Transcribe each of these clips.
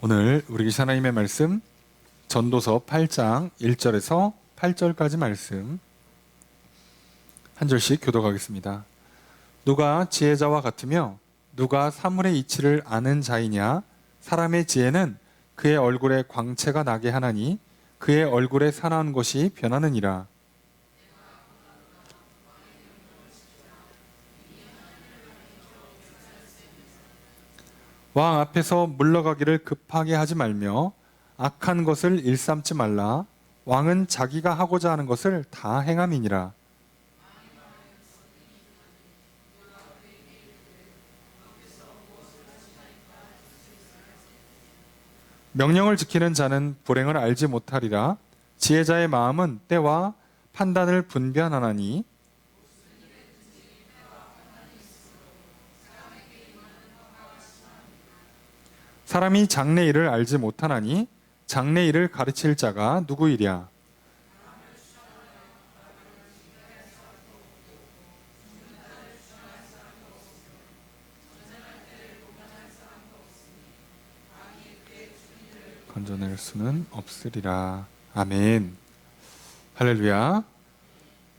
오늘 우리 계신 하나님의 말씀 전도서 8장 1절에서 8절까지 말씀 한 절씩 교독하겠습니다. 누가 지혜자와 같으며 누가 사물의 이치를 아는 자이냐? 사람의 지혜는 그의 얼굴에 광채가 나게 하나니 그의 얼굴에 사나운 것이 변하느니라. 왕 앞에서 물러가기를 급하게 하지 말며 악한 것을 일삼지 말라. 왕은 자기가 하고자 하는 것을 다 행함이니라. 명령을 지키는 자는 불행을 알지 못하리라. 지혜자의 마음은 때와 판단을 분별하나니 사람이 장래일을 알지 못하나니 장래일을 가르칠 자가 누구이랴. 건져낼 수는 없으리라. 아멘. 할렐루야.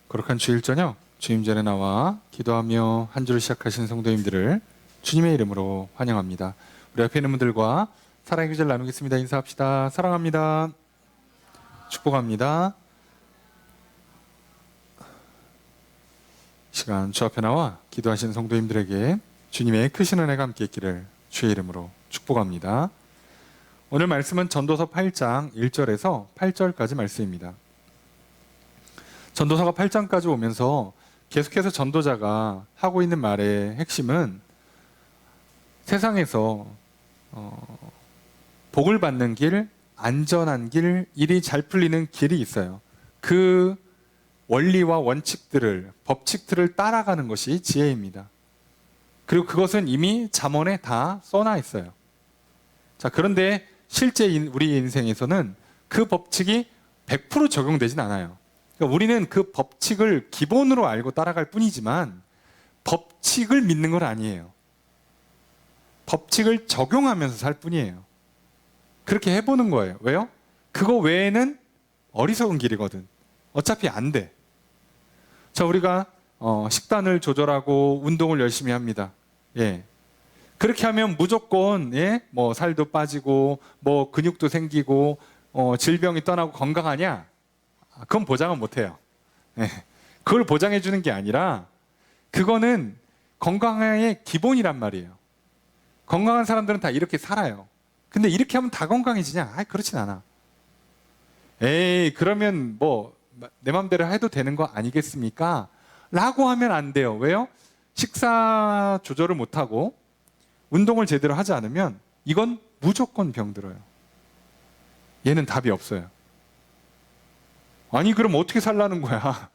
거룩한 주일 저녁 주님 전에 나와 기도하며 한 주를 시작하신 성도님들을 주님의 이름으로 환영합니다. 우리 앞에 있는 분들과 사랑의 교제를 나누겠습니다. 인사합시다. 사랑합니다. 축복합니다. 시간 주 앞에 나와 기도하신 성도님들에게 주님의 크신 은혜가 함께 있기를 주의 이름으로 축복합니다. 오늘 말씀은 전도서 8장 1절에서 8절까지 말씀입니다. 전도서가 8장까지 오면서 계속해서 전도자가 하고 있는 말의 핵심은 세상에서 복을 받는 길, 안전한 길, 일이 잘 풀리는 길이 있어요. 그 원리와 원칙들을, 법칙들을 따라가는 것이 지혜입니다. 그리고 그것은 이미 잠언에 다 써놔 있어요. 자, 그런데 실제 우리 인생에서는 그 법칙이 100% 적용되진 않아요. 그러니까 우리는 그 법칙을 기본으로 알고 따라갈 뿐이지만 법칙을 믿는 건 아니에요. 법칙을 적용하면서 살 뿐이에요. 그렇게 해보는 거예요. 왜요? 그거 외에는 어리석은 길이거든. 어차피 안 돼. 자, 우리가 식단을 조절하고 운동을 열심히 합니다. 예. 그렇게 하면 무조건 뭐 살도 빠지고 뭐 근육도 생기고 질병이 떠나고 건강하냐? 그건 보장은 못해요. 예. 그걸 보장해 주는 게 아니라 그거는 건강의 기본이란 말이에요. 건강한 사람들은 다 이렇게 살아요. 근데 이렇게 하면 다 건강해지냐? 그렇진 않아. 에이, 그러면 뭐 내 맘대로 해도 되는 거 아니겠습니까? 라고 하면 안 돼요. 왜요? 식사 조절을 못하고 운동을 제대로 하지 않으면 이건 무조건 병들어요. 얘는 답이 없어요. 아니, 그럼 어떻게 살라는 거야?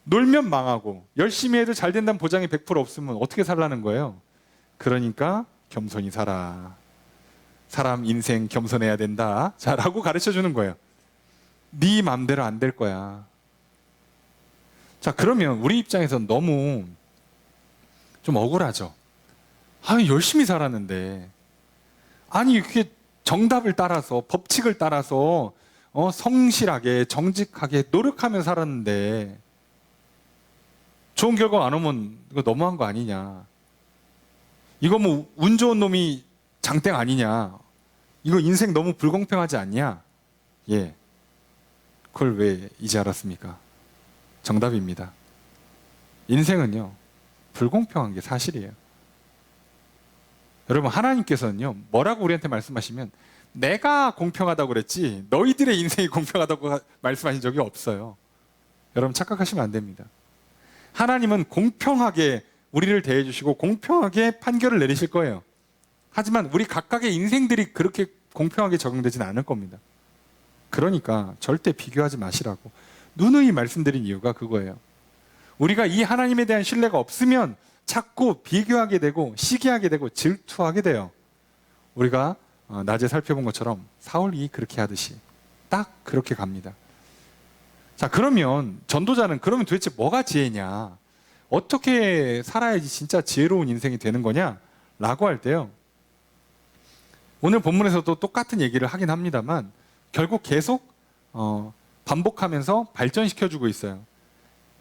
놀면 망하고 열심히 해도 잘 된다는 보장이 100% 없으면 어떻게 살라는 거예요? 그러니까 겸손히 살아. 사람 인생 겸손해야 된다. 자, 라고 가르쳐 주는 거예요. 네 맘대로 안 될 거야. 자, 그러면 우리 입장에서는 너무 좀 억울하죠. 열심히 살았는데 아니 이렇게 정답을 따라서 법칙을 따라서 성실하게 정직하게 노력하며 살았는데 좋은 결과 안 오면 이거 너무한 거 아니냐. 이거 뭐 운 좋은 놈이 장땡 아니냐. 이거 인생 너무 불공평하지 않냐. 예, 그걸 왜 이제 알았습니까? 정답입니다. 인생은요 불공평한 게 사실이에요. 여러분, 하나님께서는요 뭐라고 우리한테 말씀하시면 내가 공평하다고 그랬지 너희들의 인생이 공평하다고 말씀하신 적이 없어요. 여러분, 착각하시면 안 됩니다. 하나님은 공평하게 우리를 대해주시고 공평하게 판결을 내리실 거예요. 하지만 우리 각각의 인생들이 그렇게 공평하게 적용되지는 않을 겁니다. 그러니까 절대 비교하지 마시라고 누누이 말씀드린 이유가 그거예요. 우리가 이 하나님에 대한 신뢰가 없으면 자꾸 비교하게 되고 시기하게 되고 질투하게 돼요. 우리가 낮에 살펴본 것처럼 사울이 그렇게 하듯이 딱 그렇게 갑니다. 자, 그러면 전도자는 그러면 도대체 뭐가 지혜냐? 어떻게 살아야지 진짜 지혜로운 인생이 되는 거냐? 라고 할 때요, 오늘 본문에서도 똑같은 얘기를 하긴 합니다만 결국 계속 반복하면서 발전시켜주고 있어요.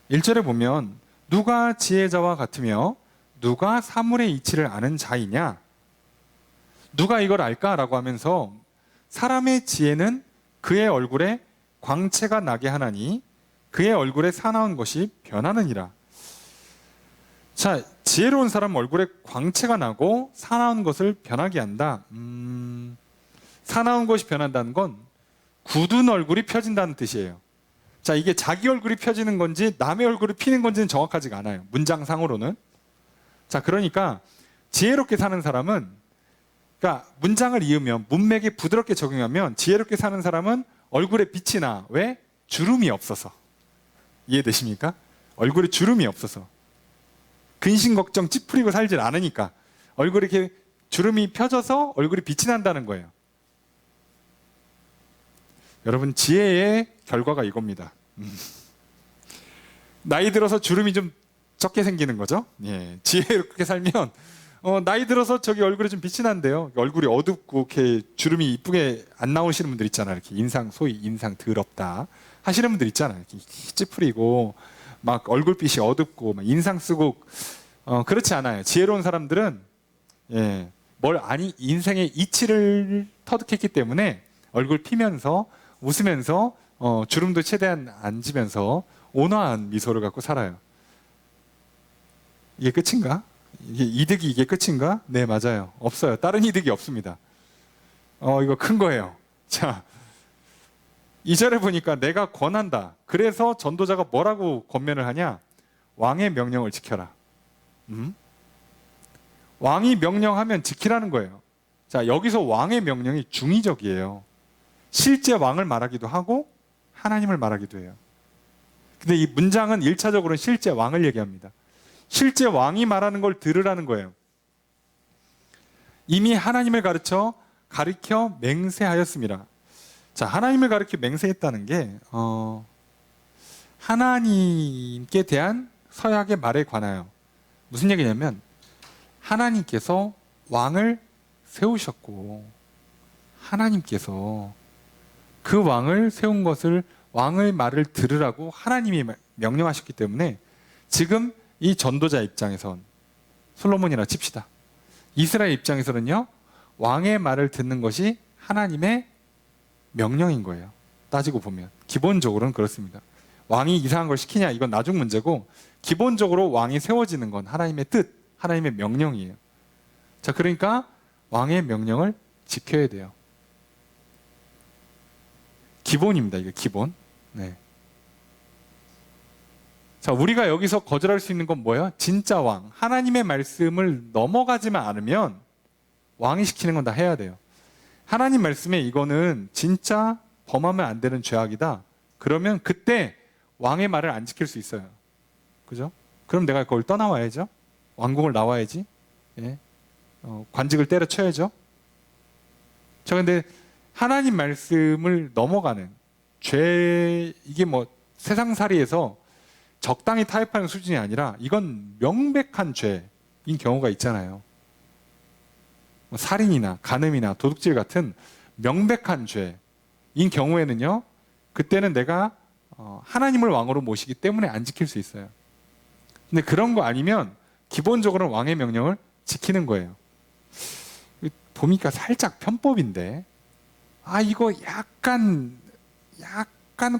1절에 보면 누가 지혜자와 같으며 누가 사물의 이치를 아는 자이냐? 누가 이걸 알까라고 하면서 사람의 지혜는 그의 얼굴에 광채가 나게 하나니 그의 얼굴에 사나운 것이 변하느니라. 자, 지혜로운 사람 얼굴에 광채가 나고 사나운 것을 변하게 한다. 사나운 것이 변한다는 건 굳은 얼굴이 펴진다는 뜻이에요. 자, 이게 자기 얼굴이 펴지는 건지 남의 얼굴이 피는 건지는 정확하지가 않아요. 문장상으로는. 자, 그러니까 지혜롭게 사는 사람은, 그러니까 문장을 이으면 문맥에 부드럽게 적용하면 지혜롭게 사는 사람은 얼굴에 빛이 나. 왜? 주름이 없어서. 이해되십니까? 얼굴에 주름이 없어서. 근심 걱정 찌푸리고 살질 않으니까 얼굴에 이렇게 주름이 펴져서 얼굴이 빛이 난다는 거예요. 여러분, 지혜의 결과가 이겁니다. 나이 들어서 주름이 좀 적게 생기는 거죠. 예, 지혜롭게 살면 나이 들어서 저기 얼굴에 좀 빛이 난대요. 얼굴이 어둡고 이렇게 주름이 이쁘게 안 나오시는 분들 있잖아요. 이렇게 소위 인상 더럽다 하시는 분들 있잖아요. 이렇게 찌푸리고 막 얼굴빛이 어둡고 막 인상 쓰고 그렇지 않아요. 지혜로운 사람들은 인생의 이치를 터득했기 때문에 얼굴 피면서 웃으면서 주름도 최대한 안 지면서 온화한 미소를 갖고 살아요. 이게 끝인가? 이게 끝인가? 네, 맞아요. 없어요. 다른 이득이 없습니다. 이거 큰 거예요. 자, 2절에 보니까 내가 권한다. 그래서 전도자가 뭐라고 권면을 하냐? 왕의 명령을 지켜라. 왕이 명령하면 지키라는 거예요. 자, 여기서 왕의 명령이 중의적이에요. 실제 왕을 말하기도 하고 하나님을 말하기도 해요. 근데 이 문장은 1차적으로는 실제 왕을 얘기합니다. 실제 왕이 말하는 걸 들으라는 거예요. 이미 하나님을 가르쳐 맹세하였습니다. 자, 하나님을 가르쳐 맹세했다는 게 하나님께 대한 서약의 말에 관하여. 무슨 얘기냐면 하나님께서 왕을 세우셨고 하나님께서 그 왕을 세운 것을 왕의 말을 들으라고 하나님이 명령하셨기 때문에 지금 이 전도자 입장에선 솔로몬이라 칩시다. 이스라엘 입장에서는요, 왕의 말을 듣는 것이 하나님의 명령인 거예요. 따지고 보면 기본적으로는 그렇습니다. 왕이 이상한 걸 시키냐 이건 나중 문제고 기본적으로 왕이 세워지는 건 하나님의 뜻, 하나님의 명령이에요. 자, 그러니까 왕의 명령을 지켜야 돼요. 기본입니다. 이게 기본. 네. 자, 우리가 여기서 거절할 수 있는 건 뭐예요? 진짜 왕, 하나님의 말씀을 넘어가지만 않으면 왕이 시키는 건 다 해야 돼요. 하나님 말씀에 이거는 진짜 범하면 안 되는 죄악이다. 그러면 그때 왕의 말을 안 지킬 수 있어요. 그죠? 그럼 내가 그걸 떠나와야죠. 왕궁을 나와야지. 예. 관직을 때려쳐야죠. 자, 근데 하나님 말씀을 넘어가는 죄, 이게 뭐 세상살이에서 적당히 타협하는 수준이 아니라 이건 명백한 죄인 경우가 있잖아요. 뭐 살인이나 간음이나 도둑질 같은 명백한 죄인 경우에는요, 그때는 내가 하나님을 왕으로 모시기 때문에 안 지킬 수 있어요. 근데 그런 거 아니면 기본적으로 왕의 명령을 지키는 거예요. 보니까 살짝 편법인데, 이거 약간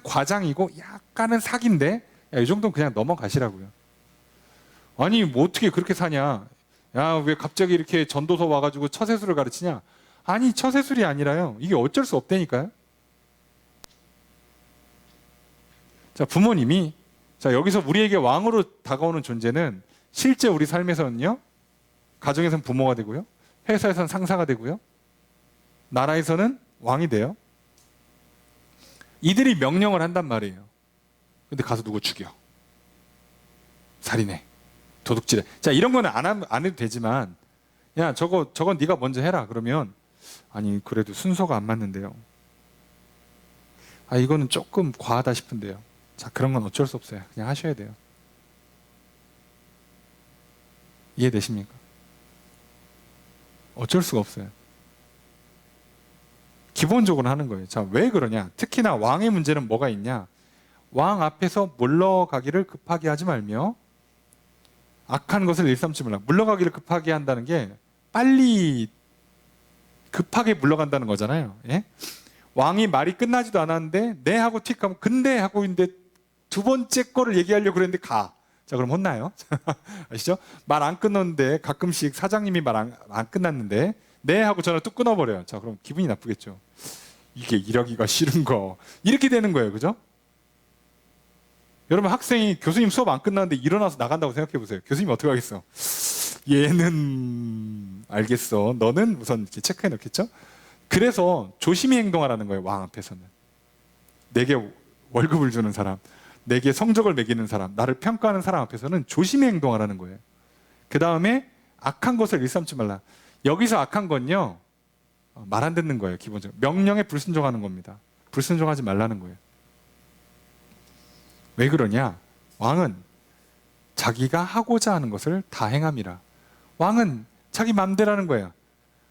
과장이고 약간은 사기인데, 이 정도는 그냥 넘어가시라고요. 아니, 뭐 어떻게 그렇게 사냐? 야, 왜 갑자기 이렇게 전도서 와가지고 처세술을 가르치냐? 아니, 처세술이 아니라요. 이게 어쩔 수 없다니까요. 자, 부모님이, 자, 여기서 우리에게 왕으로 다가오는 존재는 실제 우리 삶에서는요, 가정에서는 부모가 되고요, 회사에서는 상사가 되고요, 나라에서는 왕이 돼요. 이들이 명령을 한단 말이에요. 근데 가서 누구 죽여, 살인해, 도둑질해. 자, 이런 거는 안 해도 되지만, 야, 저건 네가 먼저 해라. 그러면, 아니, 그래도 순서가 안 맞는데요. 이거는 조금 과하다 싶은데요. 자, 그런 건 어쩔 수 없어요. 그냥 하셔야 돼요. 이해되십니까? 어쩔 수가 없어요. 기본적으로 하는 거예요. 자, 왜 그러냐? 특히나 왕의 문제는 뭐가 있냐? 왕 앞에서 물러가기를 급하게 하지 말며 악한 것을 일삼지 말라. 물러가기를 급하게 한다는 게 빨리 급하게 물러간다는 거잖아요. 예? 왕이 말이 끝나지도 않았는데 네 하고 틱 하면 근데 하고 있는데 두 번째 거를 얘기하려고 그랬는데 가. 자, 그럼 혼나요? 아시죠? 말 안 끊었는데 가끔씩 사장님이 말 안 끝났는데 네 하고 전화 뚝 끊어버려요. 자, 그럼 기분이 나쁘겠죠. 이게 이러기가 싫은 거. 이렇게 되는 거예요. 그죠? 여러분, 학생이 교수님 수업 안 끝났는데 일어나서 나간다고 생각해 보세요. 교수님이 어떻게 하겠어? 얘는 알겠어. 너는 우선 이렇게 체크해 놓겠죠? 그래서 조심히 행동하라는 거예요. 왕 앞에서는. 내게 월급을 주는 사람, 내게 성적을 매기는 사람, 나를 평가하는 사람 앞에서는 조심히 행동하라는 거예요. 그 다음에 악한 것을 일삼지 말라. 여기서 악한 건요, 말 안 듣는 거예요. 기본적으로 명령에 불순종하는 겁니다. 불순종하지 말라는 거예요. 왜 그러냐? 왕은 자기가 하고자 하는 것을 다 행함이라. 왕은 자기 맘대로 하는 거예요.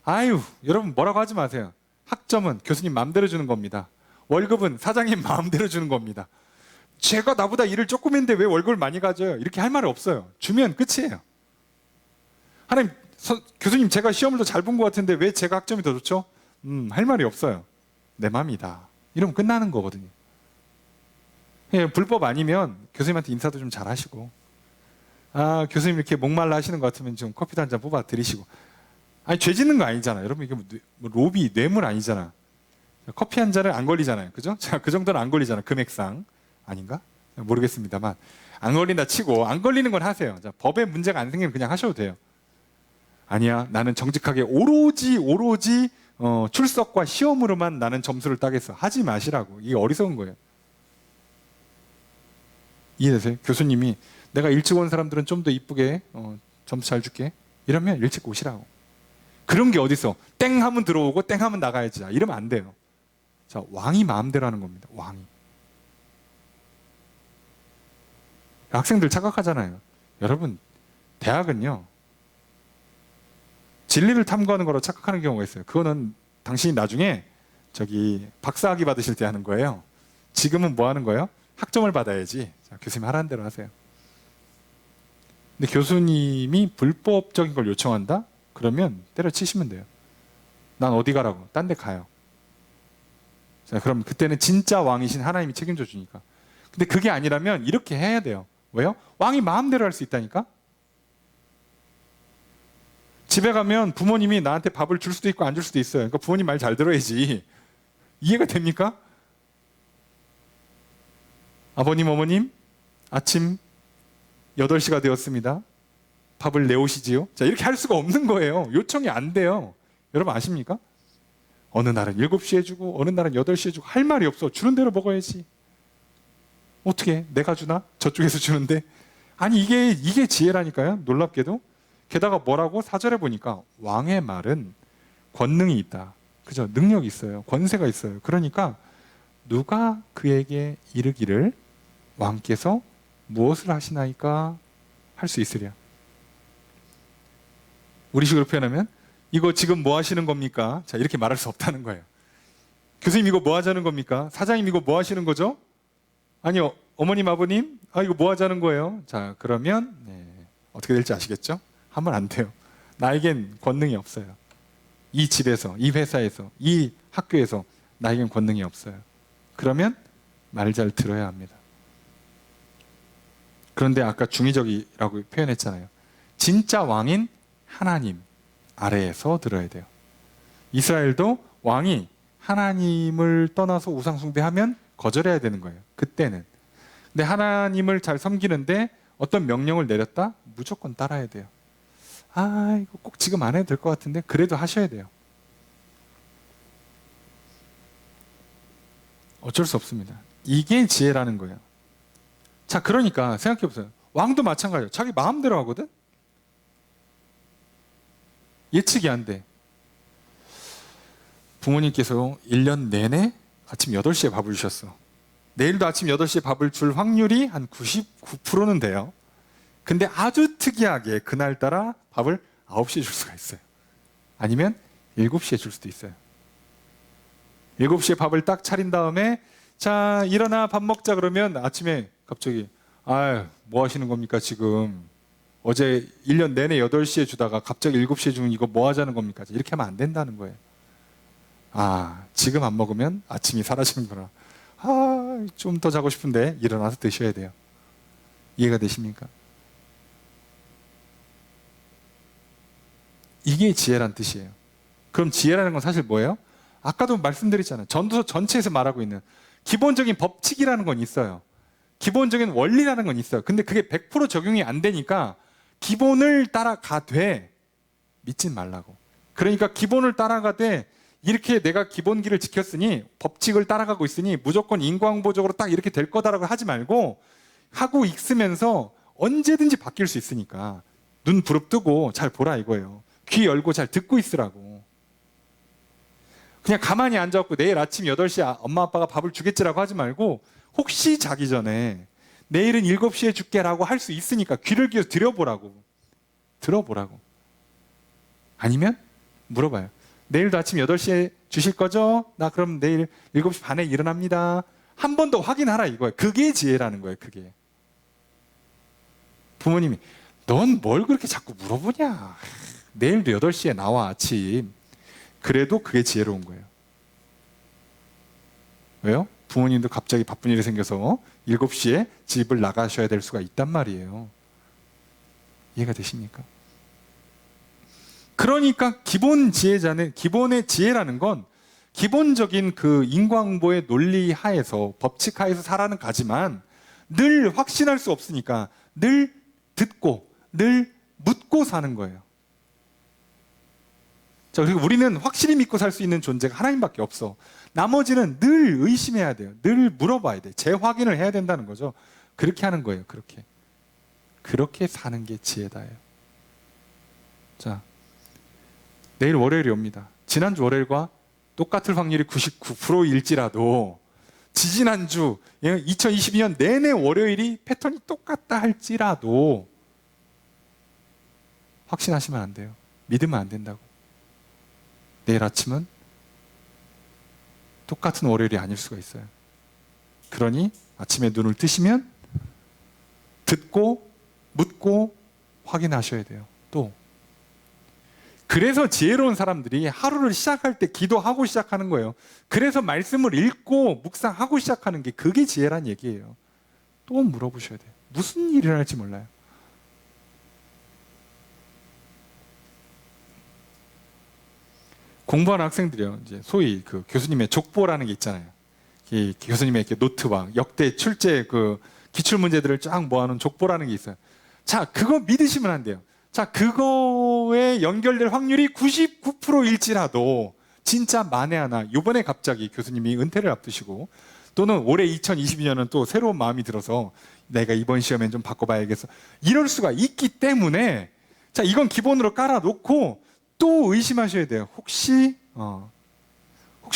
아유, 여러분 뭐라고 하지 마세요. 학점은 교수님 마음대로 주는 겁니다. 월급은 사장님 마음대로 주는 겁니다. 제가 나보다 일을 조금 했는데 왜 월급을 많이 가져요? 이렇게 할 말이 없어요. 주면 끝이에요. 하나님, 교수님 제가 시험을 더 잘 본 것 같은데 왜 제가 학점이 더 좋죠? 할 말이 없어요. 내 맘이다. 이러면 끝나는 거거든요. 불법 아니면 교수님한테 인사도 좀 잘 하시고, 아, 교수님 이렇게 목말라 하시는 것 같으면 좀 커피도 한 잔 뽑아 드리시고. 아니, 죄 짓는 거 아니잖아. 여러분, 이게 뭐 로비, 뇌물 아니잖아. 커피 한 잔을 안 걸리잖아요. 그죠? 자, 그 정도는 안 걸리잖아. 금액상. 아닌가? 모르겠습니다만. 안 걸린다 치고, 안 걸리는 건 하세요. 자, 법에 문제가 안 생기면 그냥 하셔도 돼요. 아니야, 나는 정직하게 오로지 출석과 시험으로만 나는 점수를 따겠어. 하지 마시라고. 이게 어리석은 거예요. 이해되세요? 교수님이 내가 일찍 온 사람들은 좀 더 이쁘게 점수 잘 줄게. 이러면 일찍 오시라고. 그런 게 어딨어? 땡 하면 들어오고 땡 하면 나가야지. 이러면 안 돼요. 자, 왕이 마음대로 하는 겁니다. 왕이. 학생들 착각하잖아요. 여러분, 대학은요, 진리를 탐구하는 거로 착각하는 경우가 있어요. 그거는 당신이 나중에 박사학위 받으실 때 하는 거예요. 지금은 뭐 하는 거예요? 학점을 받아야지. 자, 교수님 하라는 대로 하세요. 근데 교수님이 불법적인 걸 요청한다? 그러면 때려치시면 돼요. 난 어디 가라고? 딴 데 가요. 자, 그럼 그때는 진짜 왕이신 하나님이 책임져 주니까. 근데 그게 아니라면 이렇게 해야 돼요. 왜요? 왕이 마음대로 할 수 있다니까? 집에 가면 부모님이 나한테 밥을 줄 수도 있고 안 줄 수도 있어요. 그러니까 부모님 말 잘 들어야지. 이해가 됩니까? 아버님, 어머님, 아침 8시가 되었습니다. 밥을 내오시지요? 자, 이렇게 할 수가 없는 거예요. 요청이 안 돼요. 여러분 아십니까? 어느 날은 7시에 주고 어느 날은 8시에 주고 할 말이 없어. 주는 대로 먹어야지. 어떻게 내가 주나? 저쪽에서 주는데. 아니, 이게 지혜라니까요. 놀랍게도. 게다가 뭐라고? 4절에 보니까 왕의 말은 권능이 있다. 그죠? 능력이 있어요. 권세가 있어요. 그러니까 누가 그에게 이르기를 왕께서 무엇을 하시나이까 할 수 있으랴. 우리식으로 표현하면 이거 지금 뭐 하시는 겁니까? 자, 이렇게 말할 수 없다는 거예요. 교수님 이거 뭐 하자는 겁니까? 사장님 이거 뭐 하시는 거죠? 아니요, 어머님, 아버님, 이거 뭐 하자는 거예요? 자, 그러면 어떻게 될지 아시겠죠? 하면 안 돼요. 나에겐 권능이 없어요. 이 집에서, 이 회사에서, 이 학교에서 나에겐 권능이 없어요. 그러면 말 잘 들어야 합니다. 그런데 아까 중의적이라고 표현했잖아요. 진짜 왕인 하나님 아래에서 들어야 돼요. 이스라엘도 왕이 하나님을 떠나서 우상 숭배하면 거절해야 되는 거예요. 그때는. 근데 하나님을 잘 섬기는데 어떤 명령을 내렸다? 무조건 따라야 돼요. 이거 꼭 지금 안 해도 될 것 같은데 그래도 하셔야 돼요. 어쩔 수 없습니다. 이게 지혜라는 거예요. 자, 그러니까 생각해 보세요. 왕도 마찬가지예요. 자기 마음대로 하거든? 예측이 안 돼. 부모님께서 1년 내내 아침 8시에 밥을 주셨어. 내일도 아침 8시에 밥을 줄 확률이 한 99%는 돼요. 근데 아주 특이하게 그날따라 밥을 9시에 줄 수가 있어요. 아니면 7시에 줄 수도 있어요. 7시에 밥을 딱 차린 다음에 자 일어나 밥 먹자 그러면 아침에 갑자기 아유 뭐 하시는 겁니까 지금 어제 1년 내내 8시에 주다가 갑자기 7시에 주면 이거 뭐 하자는 겁니까? 이렇게 하면 안 된다는 거예요. 아 지금 안 먹으면 아침이 사라지는구나. 아 좀 더 자고 싶은데 일어나서 드셔야 돼요. 이해가 되십니까? 이게 지혜란 뜻이에요. 그럼 지혜라는 건 사실 뭐예요? 아까도 말씀드렸잖아요. 전도서 전체에서 말하고 있는 기본적인 법칙이라는 건 있어요. 기본적인 원리라는 건 있어요. 근데 그게 100% 적용이 안 되니까 기본을 따라가되 믿진 말라고. 그러니까 기본을 따라가되 이렇게 내가 기본기를 지켰으니 법칙을 따라가고 있으니 무조건 인과응보적으로 딱 이렇게 될 거다라고 하지 말고 하고 있으면서 언제든지 바뀔 수 있으니까 눈 부릅뜨고 잘 보라 이거예요. 귀 열고 잘 듣고 있으라고. 그냥 가만히 앉아갖고 내일 아침 8시에 엄마 아빠가 밥을 주겠지라고 하지 말고 혹시 자기 전에 내일은 7시에 줄게라고 할 수 있으니까 귀를 기울여 들어보라고. 들어보라고. 아니면 물어봐요. 내일도 아침 8시에 주실 거죠? 나 그럼 내일 7시 반에 일어납니다. 한 번 더 확인하라 이거예요. 그게 지혜라는 거예요. 그게. 부모님이 넌 뭘 그렇게 자꾸 물어보냐. 내일도 8시에 나와 아침. 그래도 그게 지혜로운 거예요. 왜요? 부모님도 갑자기 바쁜 일이 생겨서 7시에 집을 나가셔야 될 수가 있단 말이에요. 이해가 되십니까? 그러니까 기본의 지혜라는 건 기본적인 그 인과응보의 논리 하에서 법칙 하에서 살아는 가지만 늘 확신할 수 없으니까 늘 듣고 늘 묻고 사는 거예요. 자, 그리고 우리는 확실히 믿고 살 수 있는 존재가 하나님밖에 없어. 나머지는 늘 의심해야 돼요. 늘 물어봐야 돼. 재확인을 해야 된다는 거죠. 그렇게 하는 거예요. 그렇게 사는 게 지혜다예요. 자, 내일 월요일이 옵니다. 지난주 월요일과 똑같을 확률이 99%일지라도 지지난주 2022년 내내 월요일이 패턴이 똑같다 할지라도 확신하시면 안 돼요. 믿으면 안 된다고. 내일 아침은 똑같은 월요일이 아닐 수가 있어요. 그러니 아침에 눈을 뜨시면 듣고 묻고 확인하셔야 돼요. 또 그래서 지혜로운 사람들이 하루를 시작할 때 기도하고 시작하는 거예요. 그래서 말씀을 읽고 묵상하고 시작하는 게 그게 지혜란 얘기예요. 또 물어보셔야 돼요. 무슨 일이 일어날지 몰라요. 공부하는 학생들이요. 이제 소위 그 교수님의 족보라는 게 있잖아요. 이 교수님의 이렇게 노트와 역대 출제 그 기출 문제들을 쫙 모아놓은 족보라는 게 있어요. 자, 그거 믿으시면 안 돼요. 자, 그거에 연결될 확률이 99%일지라도 진짜 만에 하나 이번에 갑자기 교수님이 은퇴를 앞두시고 또는 올해 2022년은 또 새로운 마음이 들어서 내가 이번 시험엔 좀 바꿔봐야겠어. 이럴 수가 있기 때문에 자, 이건 기본으로 깔아놓고 또 의심하셔야 돼요. 혹시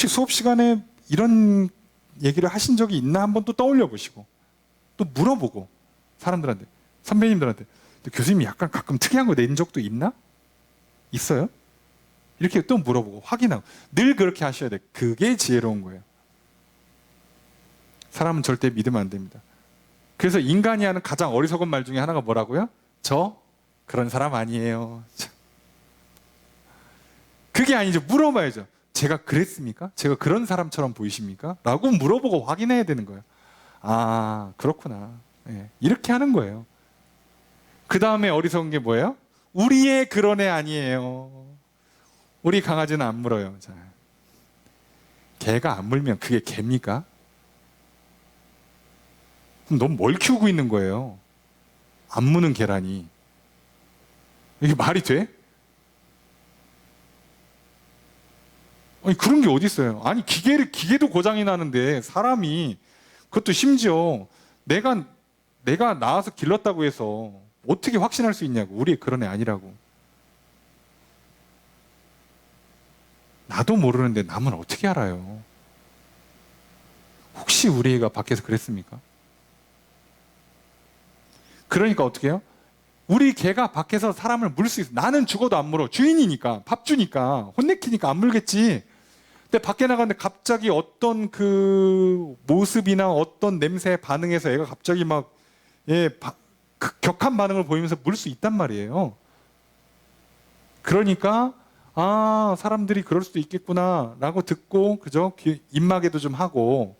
수업 시간에 이런 얘기를 하신 적이 있나 한번 또 떠올려 보시고 또 물어보고 사람들한테 선배님들한테 교수님이 약간 가끔 특이한 거 낸 적도 있나? 있어요? 이렇게 또 물어보고 확인하고 늘 그렇게 하셔야 돼요. 그게 지혜로운 거예요. 사람은 절대 믿으면 안 됩니다. 그래서 인간이 하는 가장 어리석은 말 중에 하나가 뭐라고요? 저 그런 사람 아니에요. 그게 아니죠. 물어봐야죠. 제가 그랬습니까? 제가 그런 사람처럼 보이십니까? 라고 물어보고 확인해야 되는 거예요. 아, 그렇구나. 네, 이렇게 하는 거예요. 그 다음에 어리석은 게 뭐예요? 우리 애 그런 애 아니에요. 우리 강아지는 안 물어요. 자, 개가 안 물면 그게 개입니까? 그럼 넌 뭘 키우고 있는 거예요? 안 무는 개라니. 이게 말이 돼? 아니 그런 게 어디 있어요? 아니 기계도 고장이 나는데 사람이 그것도 심지어 내가 낳아서 길렀다고 해서 어떻게 확신할 수 있냐고. 우리 그런 애 아니라고. 나도 모르는데 남은 어떻게 알아요? 혹시 우리 애가 밖에서 그랬습니까? 그러니까 어떻게 해요? 우리 개가 밖에서 사람을 물 수 있어. 나는 죽어도 안 물어. 주인이니까, 밥 주니까, 혼내키니까 안 물겠지. 근데 밖에 나가는데 갑자기 어떤 그 모습이나 어떤 냄새에 반응해서 애가 갑자기 막 격한 반응을 보이면서 물 수 있단 말이에요. 그러니까 아, 사람들이 그럴 수도 있겠구나라고 듣고 그죠? 입마개도 좀 하고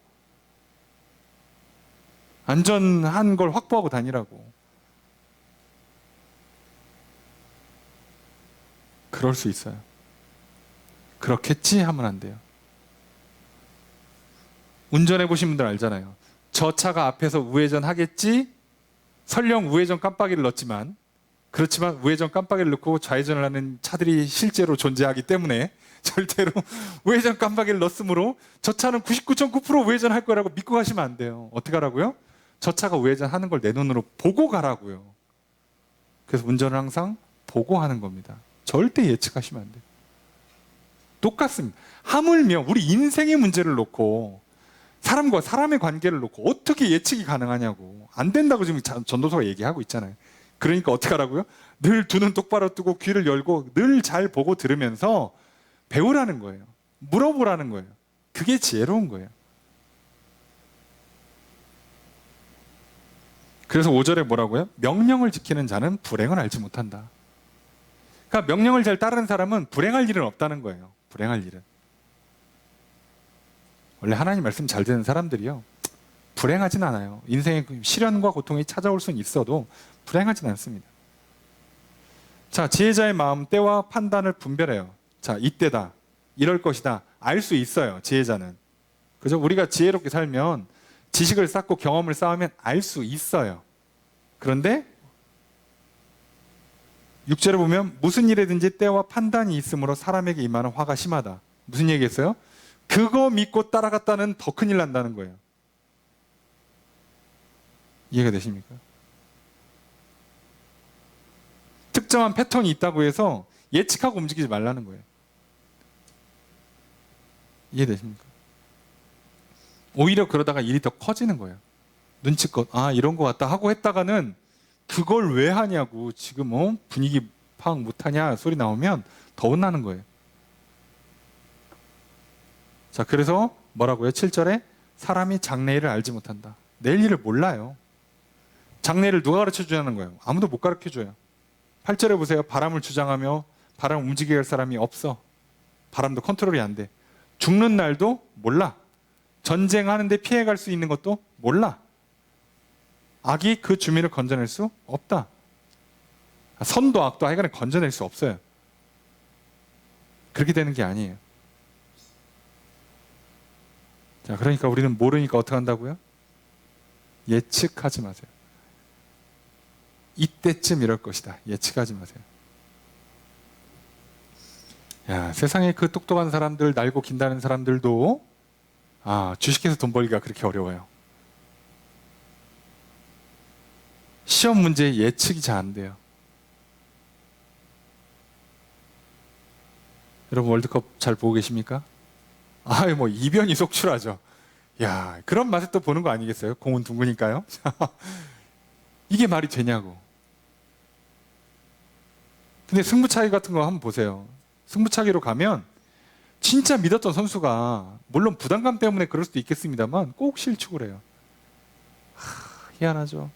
안전한 걸 확보하고 다니라고. 그럴 수 있어요. 그렇겠지 하면 안 돼요. 운전해 보신 분들 알잖아요. 저 차가 앞에서 우회전 하겠지? 설령 우회전 깜빡이를 넣었지만, 그렇지만 우회전 깜빡이를 넣고 좌회전을 하는 차들이 실제로 존재하기 때문에 절대로 우회전 깜빡이를 넣었으므로 저 차는 99.9% 우회전할 거라고 믿고 가시면 안 돼요. 어떻게 하라고요? 저 차가 우회전하는 걸 내 눈으로 보고 가라고요. 그래서 운전을 항상 보고 하는 겁니다. 절대 예측하시면 안 돼요. 똑같습니다. 하물며 우리 인생의 문제를 놓고 사람과 사람의 관계를 놓고 어떻게 예측이 가능하냐고. 안 된다고 지금 전도서가 얘기하고 있잖아요. 그러니까 어떻게 하라고요? 늘 두 눈 똑바로 뜨고 귀를 열고 늘 잘 보고 들으면서 배우라는 거예요. 물어보라는 거예요. 그게 지혜로운 거예요. 그래서 5절에 뭐라고요? 명령을 지키는 자는 불행을 알지 못한다. 그러니까 명령을 잘 따르는 사람은 불행할 일은 없다는 거예요. 불행할 일은. 원래 하나님 말씀 잘 듣는 사람들이요, 불행하진 않아요. 인생의 시련과 고통이 찾아올 수는 있어도 불행하진 않습니다. 자, 지혜자의 마음, 때와 판단을 분별해요. 자, 이때다, 이럴 것이다, 알 수 있어요. 지혜자는. 그죠? 우리가 지혜롭게 살면, 지식을 쌓고 경험을 쌓으면 알 수 있어요. 그런데 6절에 보면 무슨 일에든지 때와 판단이 있으므로 사람에게 임하는 화가 심하다. 무슨 얘기겠어요? 그거 믿고 따라갔다는 더 큰일 난다는 거예요. 이해가 되십니까? 특정한 패턴이 있다고 해서 예측하고 움직이지 말라는 거예요. 이해되십니까? 오히려 그러다가 일이 더 커지는 거예요. 눈치껏 아, 이런 거 같다 하고 했다가는 그걸 왜 하냐고 지금 분위기 파악 못하냐 소리 나오면 더 혼나는 거예요. 자, 그래서 뭐라고요? 7절에 사람이 장래일을 알지 못한다. 내일 일을 몰라요. 장래일을 누가 가르쳐 주냐는 거예요. 아무도 못 가르쳐 줘요. 8절에 보세요. 바람을 주장하며 바람을 움직이게 할 사람이 없어. 바람도 컨트롤이 안 돼. 죽는 날도 몰라. 전쟁하는데 피해갈 수 있는 것도 몰라. 악이 그 주민을 건져낼 수 없다. 선도 악도 하여간에 건져낼 수 없어요. 그렇게 되는 게 아니에요. 자, 그러니까 우리는 모르니까 어떻게 한다고요? 예측하지 마세요. 이때쯤 이럴 것이다. 예측하지 마세요. 야, 세상에 그 똑똑한 사람들, 날고 긴다는 사람들도 주식해서 돈 벌기가 그렇게 어려워요. 시험 문제 예측이 잘 안 돼요. 여러분 월드컵 잘 보고 계십니까? 뭐 이변이 속출하죠. 야, 그런 맛에 또 보는 거 아니겠어요? 공은 둥그니까요. 이게 말이 되냐고. 근데 승부차기 같은 거 한번 보세요. 승부차기로 가면 진짜 믿었던 선수가 물론 부담감 때문에 그럴 수도 있겠습니다만 꼭 실축을 해요. 희한하죠.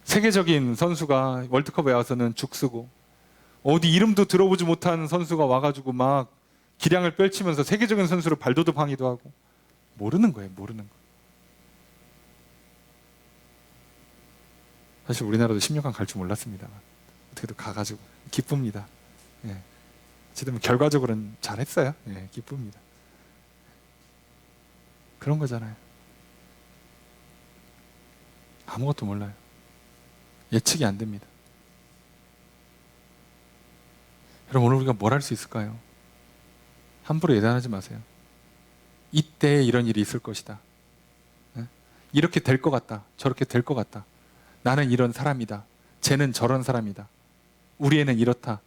세계적인 선수가 월드컵에 와서는 죽쓰고 어디 이름도 들어보지 못한 선수가 와가지고 막 기량을 펼치면서 세계적인 선수로 발돋움하기도 하고 모르는 거예요. 모르는 거. 사실 우리나라도 16강 갈 줄 몰랐습니다. 어떻게든 가가지고 기쁩니다. 예. 어쨌든 결과적으로는 잘했어요. 예, 기쁩니다. 그런 거잖아요. 아무것도 몰라요. 예측이 안 됩니다. 여러분 오늘 우리가 뭘 할 수 있을까요? 함부로 예단하지 마세요. 이때 이런 일이 있을 것이다. 이렇게 될 것 같다. 저렇게 될 것 같다. 나는 이런 사람이다. 쟤는 저런 사람이다. 우리 애는 이렇다.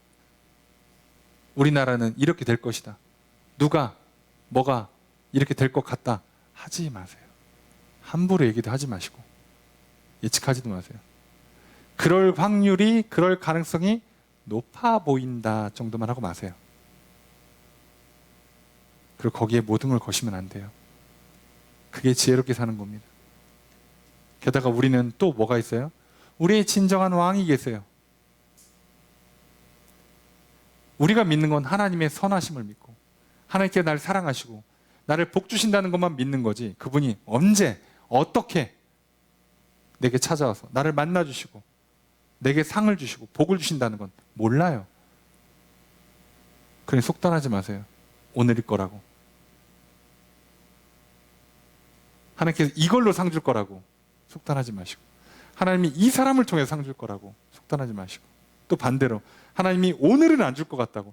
우리나라는 이렇게 될 것이다. 누가 뭐가 이렇게 될 것 같다. 하지 마세요. 함부로 얘기도 하지 마시고 예측하지도 마세요. 그럴 확률이, 그럴 가능성이 높아 보인다 정도만 하고 마세요. 그리고 거기에 모든 걸 거시면 안 돼요. 그게 지혜롭게 사는 겁니다. 게다가 우리는 또 뭐가 있어요? 우리의 진정한 왕이 계세요. 우리가 믿는 건 하나님의 선하심을 믿고 하나님께 나를 사랑하시고 나를 복 주신다는 것만 믿는 거지, 그분이 언제 어떻게 내게 찾아와서 나를 만나주시고 내게 상을 주시고 복을 주신다는 건 몰라요. 그러니 속단하지 마세요. 오늘일 거라고. 하나님께서 이걸로 상 줄 거라고 속단하지 마시고, 하나님이 이 사람을 통해서 상 줄 거라고 속단하지 마시고, 또 반대로 하나님이 오늘은 안 줄 것 같다고,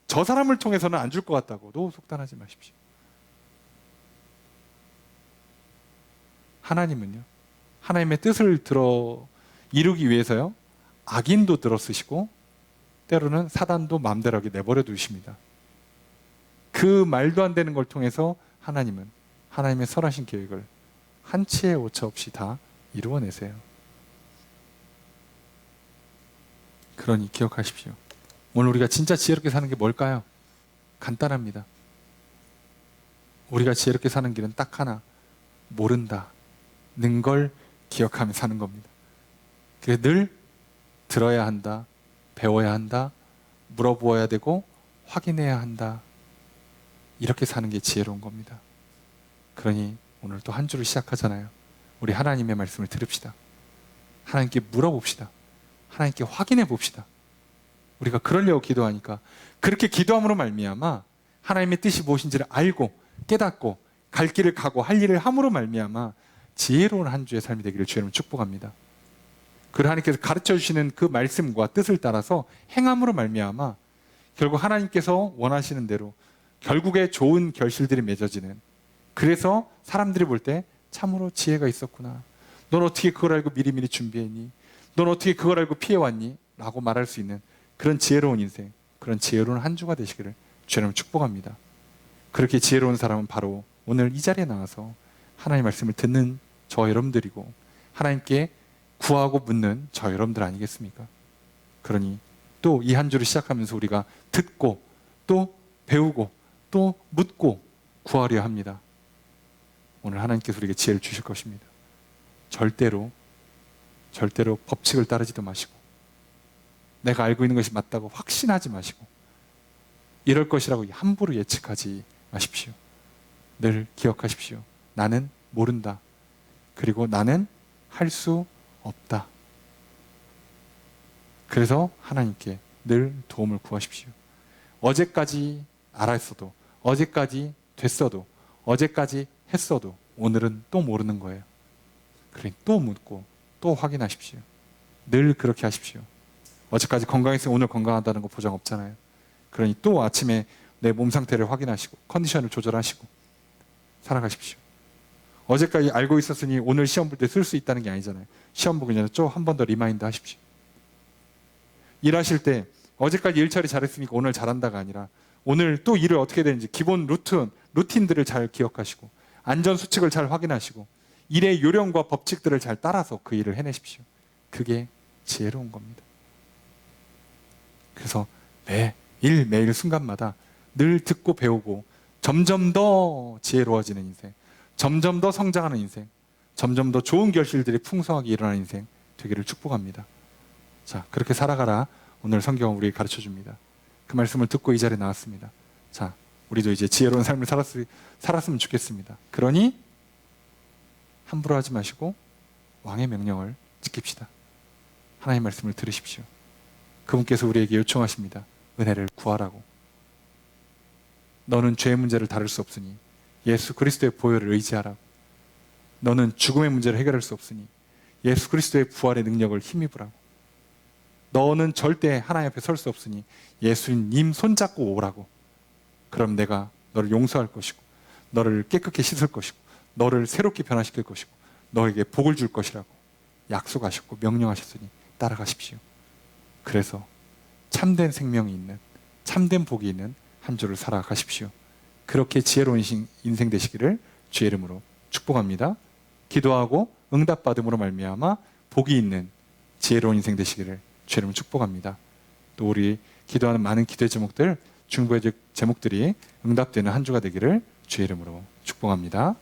저 사람을 통해서는 안 줄 것 같다고도 속단하지 마십시오. 하나님은요, 하나님의 뜻을 이루기 위해서요, 악인도 들어쓰시고 때로는 사단도 마음대로 하게 내버려 두십니다. 그 말도 안 되는 걸 통해서 하나님은 하나님의 선하신 계획을 한치의 오차 없이 다 이루어내세요. 그러니 기억하십시오. 오늘 우리가 진짜 지혜롭게 사는 게 뭘까요? 간단합니다. 우리가 지혜롭게 사는 길은 딱 하나, 모른다는 걸 기억하며 사는 겁니다. 그래서 늘 들어야 한다, 배워야 한다, 물어보아야 되고 확인해야 한다, 이렇게 사는 게 지혜로운 겁니다. 그러니 오늘 또 한 주를 시작하잖아요. 우리 하나님의 말씀을 들읍시다. 하나님께 물어봅시다. 하나님께 확인해 봅시다. 우리가 그러려고 기도하니까, 그렇게 기도함으로 말미암아 하나님의 뜻이 무엇인지를 알고 깨닫고 갈 길을 가고 할 일을 함으로 말미암아 지혜로운 한 주의 삶이 되기를 주의 이름으로 축복합니다. 그리고 하나님께서 가르쳐 주시는 그 말씀과 뜻을 따라서 행함으로 말미암아 결국 하나님께서 원하시는 대로 결국에 좋은 결실들이 맺어지는, 그래서 사람들이 볼 때 참으로 지혜가 있었구나, 넌 어떻게 그걸 알고 미리미리 준비했니, 넌 어떻게 그걸 알고 피해왔니 라고 말할 수 있는 그런 지혜로운 인생, 그런 지혜로운 한 주가 되시기를 주님 축복합니다. 그렇게 지혜로운 사람은 바로 오늘 이 자리에 나와서 하나님의 말씀을 듣는 저 여러분들이고 하나님께 구하고 묻는 저 여러분들 아니겠습니까? 그러니 또 이 한 주를 시작하면서 우리가 듣고 또 배우고 또 묻고 구하려 합니다. 오늘 하나님께서 우리에게 지혜를 주실 것입니다. 절대로 법칙을 따르지도 마시고 내가 알고 있는 것이 맞다고 확신하지 마시고 이럴 것이라고 함부로 예측하지 마십시오. 늘 기억하십시오. 나는 모른다. 그리고 나는 할 수 없다. 그래서 하나님께 늘 도움을 구하십시오. 어제까지 알았어도, 어제까지 됐어도, 어제까지 했어도 오늘은 또 모르는 거예요. 그러니 또 묻고 또 확인하십시오. 늘 그렇게 하십시오. 어제까지 건강했으면 오늘 건강하다는 거 보장 없잖아요. 그러니 또 아침에 내 몸 상태를 확인하시고 컨디션을 조절하시고 살아가십시오. 어제까지 알고 있었으니 오늘 시험 볼 때 쓸 수 있다는 게 아니잖아요. 시험 보기 전에 좀 한 번 더 리마인드 하십시오. 일하실 때 어제까지 일 처리 잘했으니까 오늘 잘한다가 아니라 오늘 또 일을 어떻게 되는지 기본 루틴들을 잘 기억하시고 안전수칙을 잘 확인하시고 일의 요령과 법칙들을 잘 따라서 그 일을 해내십시오. 그게 지혜로운 겁니다. 그래서 매일 순간마다 늘 듣고 배우고 점점 더 지혜로워지는 인생, 점점 더 성장하는 인생, 점점 더 좋은 결실들이 풍성하게 일어나는 인생 되기를 축복합니다. 자, 그렇게 살아가라. 오늘 성경은 우리에게 가르쳐 줍니다. 그 말씀을 듣고 이 자리에 나왔습니다. 자, 우리도 이제 지혜로운 삶을 살았으면 좋겠습니다. 그러니 함부로 하지 마시고 왕의 명령을 지킵시다. 하나님의 말씀을 들으십시오. 그분께서 우리에게 요청하십니다. 은혜를 구하라고. 너는 죄의 문제를 다룰 수 없으니 예수 그리스도의 보혈을 의지하라고. 너는 죽음의 문제를 해결할 수 없으니 예수 그리스도의 부활의 능력을 힘입으라고. 너는 절대 하나님 앞에 설 수 없으니 예수님 손잡고 오라고. 그럼 내가 너를 용서할 것이고 너를 깨끗게 씻을 것이고 너를 새롭게 변화시킬 것이고 너에게 복을 줄 것이라고 약속하셨고 명령하셨으니 따라가십시오. 그래서 참된 생명이 있는, 참된 복이 있는 한 주를 살아가십시오. 그렇게 지혜로운 인생 되시기를 주의 이름으로 축복합니다. 기도하고 응답받음으로 말미암아 복이 있는 지혜로운 인생 되시기를 주의 이름으로 축복합니다. 또 우리 기도하는 많은 기도의 제목들 중보의 제목들이 응답되는 한 주가 되기를 주의 이름으로 축복합니다.